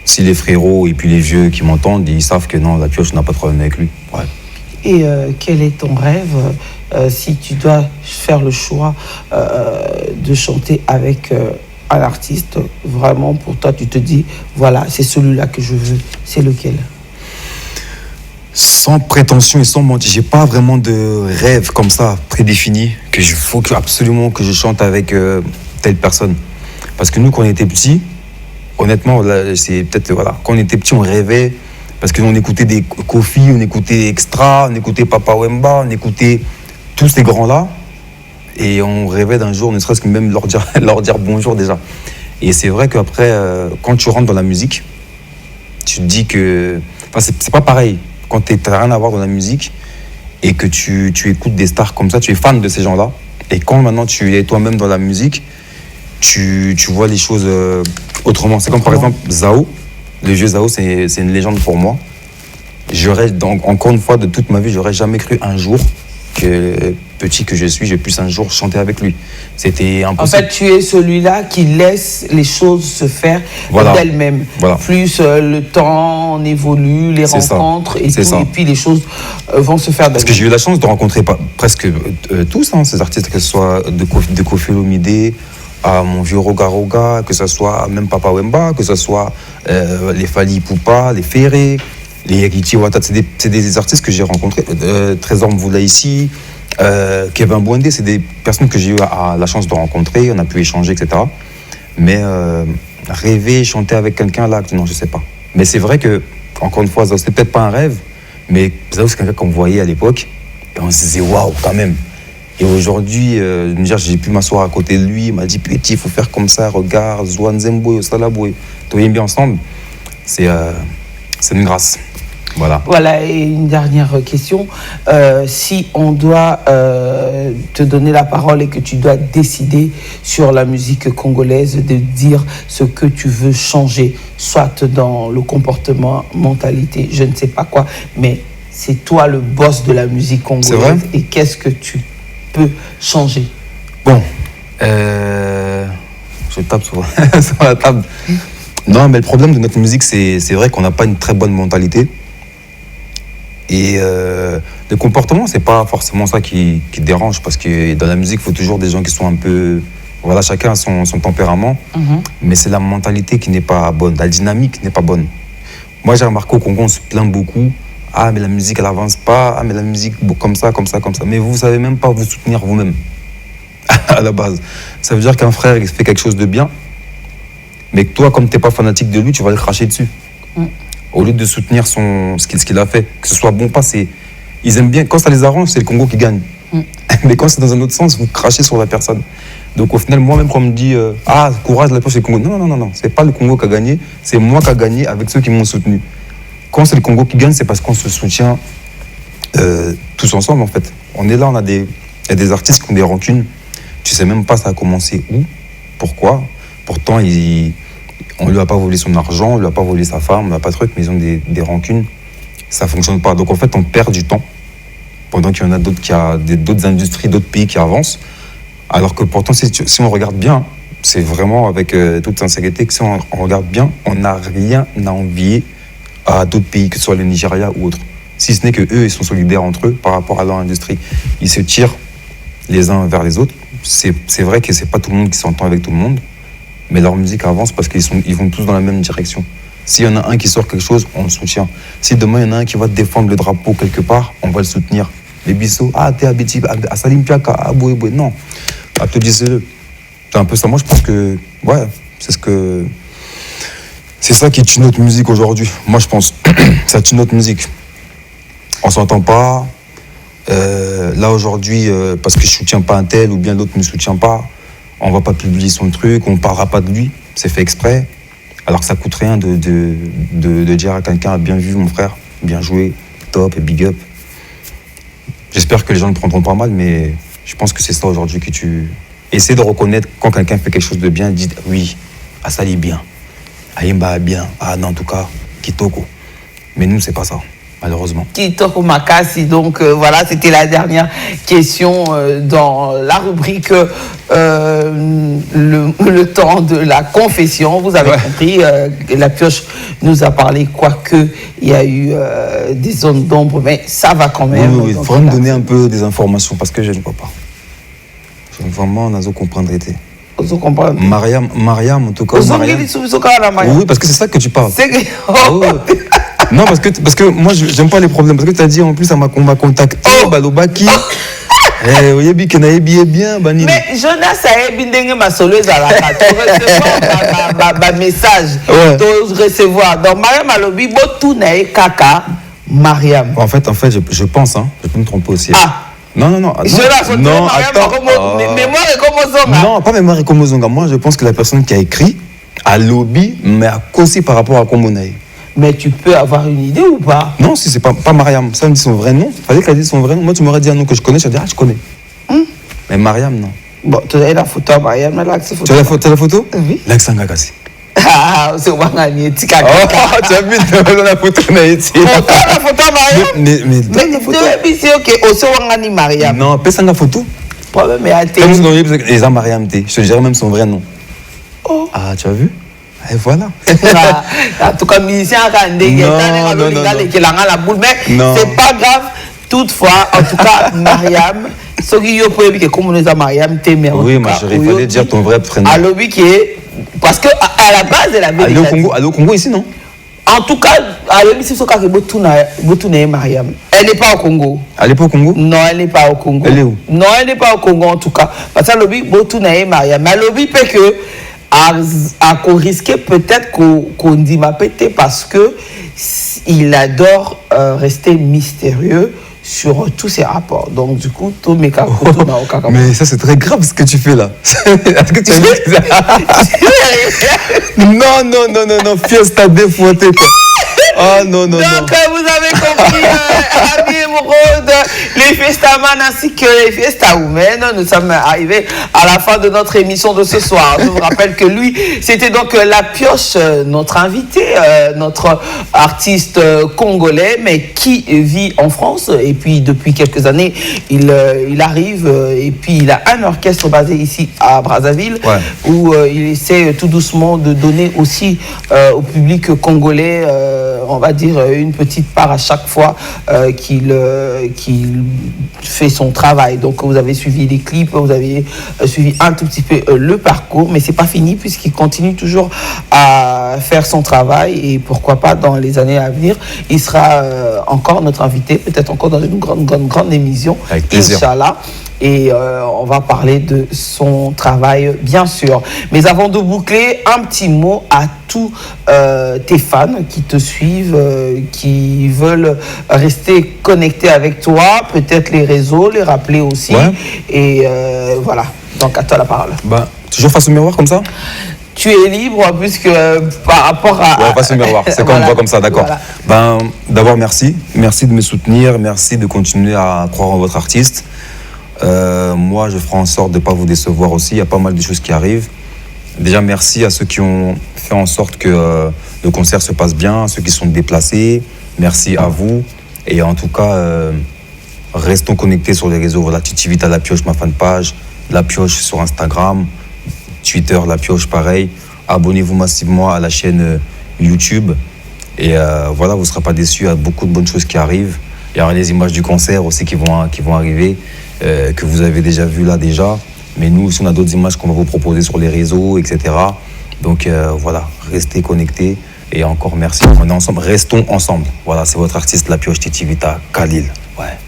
si les frérots et puis les vieux qui m'entendent, ils savent que non, la pioche n'a pas de problème avec lui. Ouais. Et quel est ton rêve si tu dois faire le choix de chanter avec un artiste? Vraiment, pour toi, tu te dis, voilà, c'est celui-là que je veux. C'est lequel? Sans prétention et sans mentir, j'ai pas vraiment de rêve comme ça prédéfini que il faut absolument que je chante avec telle personne. Parce que nous, quand on était petits, honnêtement, là, c'est peut-être voilà, quand on était petits, on rêvait parce qu'on écoutait des Kofi, on écoutait Extra, on écoutait Papa Wemba, on écoutait tous ces grands-là, et on rêvait d'un jour, ne serait-ce que même leur dire bonjour déjà. Et c'est vrai qu'après, quand tu rentres dans la musique, tu te dis que, enfin, c'est pas pareil. Quand tu n'as rien à voir dans la musique et que tu écoutes des stars comme ça, tu es fan de ces gens-là. Et quand maintenant tu es toi-même dans la musique, tu vois les choses autrement. C'est comme par exemple Zao. Le vieux Zao, c'est une légende pour moi. Encore une fois, de toute ma vie, j'aurais jamais cru un jour que, petit que je suis, je puisse un jour chanter avec lui. C'était impossible. En fait, tu es celui-là qui laisse les choses se faire d'elles-mêmes. Voilà. Plus le temps évolue, les rencontres et tout, et puis les choses vont se faire d'elles-mêmes. Parce que j'ai eu la chance de rencontrer presque tous ces artistes, que ce soit de Kofi Olomide à mon vieux Roga Roga, que ce soit même Papa Wemba, que ce soit les Fally Ipupa, les Ferré, les Richi Watat, c'est des artistes que j'ai rencontrés. Trésor Mvoula ici, Kevin Bouendé, c'est des personnes que j'ai eu la chance de rencontrer, on a pu échanger, etc. Mais rêver, chanter avec quelqu'un là, non, je sais pas. Mais c'est vrai que, encore une fois, c'était peut-être pas un rêve, mais c'est quelqu'un qu'on voyait à l'époque, et on se disait waouh, quand même. Et aujourd'hui, j'ai pu m'asseoir à côté de lui, il m'a dit petit, il faut faire comme ça, regarde, Zouanzembo, Salaboué, tout est bien ensemble. C'est une grâce. Voilà. Voilà, et une dernière question. Si on doit te donner la parole et que tu dois décider sur la musique congolaise, de dire ce que tu veux changer, soit dans le comportement, mentalité, je ne sais pas quoi, mais c'est toi le boss de la musique congolaise. C'est vrai. Et qu'est-ce que tu peux changer? Bon, je tape sur la table. Non, mais le problème de notre musique, c'est vrai qu'on n'a pas une très bonne mentalité. Et le comportement, c'est pas forcément ça qui dérange, parce que dans la musique, il faut toujours des gens qui sont un peu... Voilà, chacun a son tempérament, mais c'est la mentalité qui n'est pas bonne, la dynamique n'est pas bonne. Moi, j'ai remarqué au Congo, on se plaint beaucoup. Ah, mais la musique, elle avance pas. Ah, mais la musique, comme ça, comme ça, comme ça. Mais vous savez même pas vous soutenir vous-même, à la base. Ça veut dire qu'un frère, il fait quelque chose de bien, mais que toi, comme tu n'es pas fanatique de lui, tu vas le cracher dessus. Au lieu de soutenir ce qu'il a fait, que ce soit bon ou pas, ils aiment bien. Quand ça les arrange, c'est le Congo qui gagne. Mais quand c'est dans un autre sens, vous crachez sur la personne. Donc au final, moi-même, quand on me dit courage, la pioche, c'est le Congo. Non, c'est pas le Congo qui a gagné, c'est moi qui a gagné avec ceux qui m'ont soutenu. Quand c'est le Congo qui gagne, c'est parce qu'on se soutient tous ensemble, en fait. On est là, il y a des artistes qui ont des rancunes. Tu sais même pas ça a commencé où, pourquoi. Pourtant, on lui a pas volé son argent, on lui a pas volé sa femme, on n'a pas de truc, mais ils ont des rancunes. Ça fonctionne pas. Donc en fait, on perd du temps. Pendant qu'il y en a d'autres d'autres industries, d'autres pays qui avancent. Alors que pourtant, si on regarde bien, c'est vraiment avec toute sincérité que si on regarde bien, on n'a rien à envier à d'autres pays, que ce soit le Nigeria ou autre. Si ce n'est qu'eux, ils sont solidaires entre eux par rapport à leur industrie. Ils se tirent les uns vers les autres. C'est vrai que c'est pas tout le monde qui s'entend avec tout le monde, mais leur musique avance parce qu'ils vont tous dans la même direction. S'il y en a un qui sort quelque chose, on le soutient. Si demain, il y en a un qui va défendre le drapeau quelque part, on va le soutenir. Les bisous, t'es habitué à Salim Piaka, à Bouéboué. Non, à te dire c'est un peu ça. Moi, je pense que, c'est ça qui tue notre musique aujourd'hui. Moi, je pense, ça tue notre musique. On s'entend pas. Là, aujourd'hui, parce que je soutiens pas un tel ou bien l'autre ne me soutient pas, on va pas publier son truc, on parlera pas de lui. C'est fait exprès. Alors que ça coûte rien de dire à quelqu'un, bien vu mon frère, bien joué, top et big up. J'espère que les gens ne prendront pas mal, mais je pense que c'est ça aujourd'hui que tu... Essaie de reconnaître quand quelqu'un fait quelque chose de bien, dis oui, Asali bien, Aïmba bien, non en tout cas, Kitoko. Mais nous, c'est pas ça, malheureusement. Kitoko Makasi, donc voilà, c'était la dernière question dans la rubrique le temps de la confession. Vous avez compris, la pioche nous a parlé, quoique il y a eu des zones d'ombre, mais ça va quand même. Oui, il faudrait me donner un peu des informations parce que je ne vois pas. Vraiment, on a besoin de comprendre. Mariam, en tout cas. Oui, parce que c'est ça que tu parles. Non, parce que moi, j'aime pas les problèmes. Parce que tu as dit en plus, on m'a contacté, Balobaki. Mais Jonas a bindé ma soleuse à la carte. Tu message. Tu recevoir. Donc, Mariam Alobi, tout n'est kaka, Mariam. En fait, je pense, je peux me tromper aussi. Non. Non, mémoire et Komozonga. Non, pas mémoire et Komozonga. Moi, je pense que la personne qui a écrit a lobby, mais a causé par rapport à Komonaï. Mais tu peux avoir une idée ou pas? Non, si c'est pas Mariam. Ça me dit son vrai nom. Il fallait qu'elle dise son vrai nom. Moi, tu m'aurais dit un nom que je connais. Je te dis, je connais. Mais Mariam, non. Bon, tu as la photo à Mariam. Tu as la photo? Oui. L'accent Gagasi. C'est Wangani. Tu as vu la photo Naïti. La photo à Mariam? Mais c'est ok. Aussi Wangani Mariam. Non, pas ça la photo. Problème est à terre. Les gens Mariam, je te dirais même son vrai nom. Tu as vu? Et voilà. En tout cas, musicien non, mais c'est pas grave. Toutefois, en tout cas, Mariam, ce qui est comme nous a Mariam, oui, mais il fallait dire ton vrai prénom. Alobi qui est. Parce qu'à la base, elle avait. Allez au Congo ici, non? En tout cas, Alobi, c'est ce qu'a fait Mariam. Elle n'est pas au Congo. Elle n'est pas au Congo? Non, elle n'est pas au Congo. Elle est où? Non, elle n'est pas au Congo, en tout cas. Parce que Alobi, Mariam. Mais Alobi peut que. qu'on risquait peut-être qu'on dit ma pété parce que il adore rester mystérieux sur tous ses rapports. Donc du coup, tout mes cas. Mais ça c'est très grave ce que tu fais là. Est-ce que tu non, fiesta défouetté quoi. Non. Donc vous avez compris, amis émeraudes, les festamans ainsi que les festawomen. Nous sommes arrivés à la fin de notre émission de ce soir. Je vous rappelle que lui, c'était donc La Pioche, notre invité, notre artiste congolais, mais qui vit en France. Et puis depuis quelques années, il arrive et puis il a un orchestre basé ici à Brazzaville, où il essaie tout doucement de donner aussi au public congolais, on va dire, une petite part à chaque fois qu'il fait son travail. Donc vous avez suivi les clips, vous avez suivi un tout petit peu le parcours, mais c'est pas fini puisqu'il continue toujours à faire son travail et pourquoi pas dans les années à venir, il sera encore notre invité, peut-être encore dans une grande émission, avec plaisir. Inch'Allah. et on va parler de son travail, bien sûr. Mais avant de boucler, un petit mot à tous tes fans qui te suivent, qui veulent rester connectés avec toi, peut-être les réseaux, les rappeler aussi. Ouais. Et voilà, donc à toi la parole. Toujours face au miroir comme ça? Tu es libre puisque par rapport à... Ouais, face au miroir, c'est quand on voit comme ça, d'accord. Voilà. D'abord, merci de me soutenir, merci de continuer à croire en votre artiste. Moi, je ferai en sorte de ne pas vous décevoir aussi, il y a pas mal de choses qui arrivent. Déjà, merci à ceux qui ont fait en sorte que le concert se passe bien, à ceux qui sont déplacés, merci à vous. Et en tout cas, restons connectés sur les réseaux. Voilà, Titivita La Pioche, ma fanpage, La Pioche sur Instagram, Twitter, La Pioche, pareil. Abonnez-vous massivement à la chaîne YouTube. Et voilà, vous ne serez pas déçus. Il y a beaucoup de bonnes choses qui arrivent. Il y aura les images du concert aussi qui vont arriver, que vous avez déjà vues là déjà. Mais nous aussi, on a d'autres images qu'on va vous proposer sur les réseaux, etc. Donc voilà, restez connectés. Et encore merci. On est ensemble. Restons ensemble. Voilà, c'est votre artiste La Pioche Titivita, Khalil. Ouais.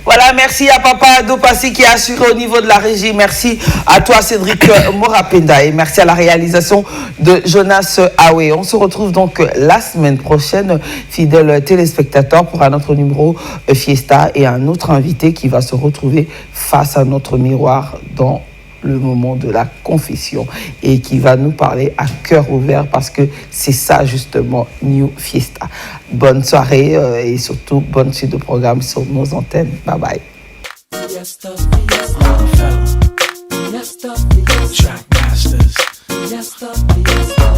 Voilà, merci à Papa Dopassi qui a assuré au niveau de la régie. Merci à toi, Cédric Morapenda. Et merci à la réalisation de Jonas Aoué. On se retrouve donc la semaine prochaine, fidèles téléspectateurs, pour un autre numéro Fiesta et un autre invité qui va se retrouver face à notre miroir dans le moment de la confession et qui va nous parler à cœur ouvert parce que c'est ça justement New Fiesta. Bonne soirée et surtout bonne suite de programme sur nos antennes. Bye bye. Fiesta, Fiesta, Fiesta, Fiesta, Track Masters. Fiesta, Fiesta,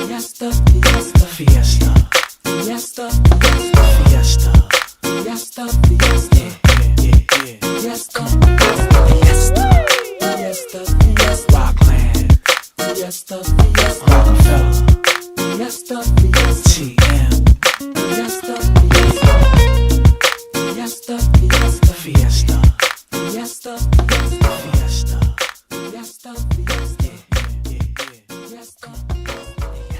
Fiesta, Fiesta, Fiesta, Fiesta.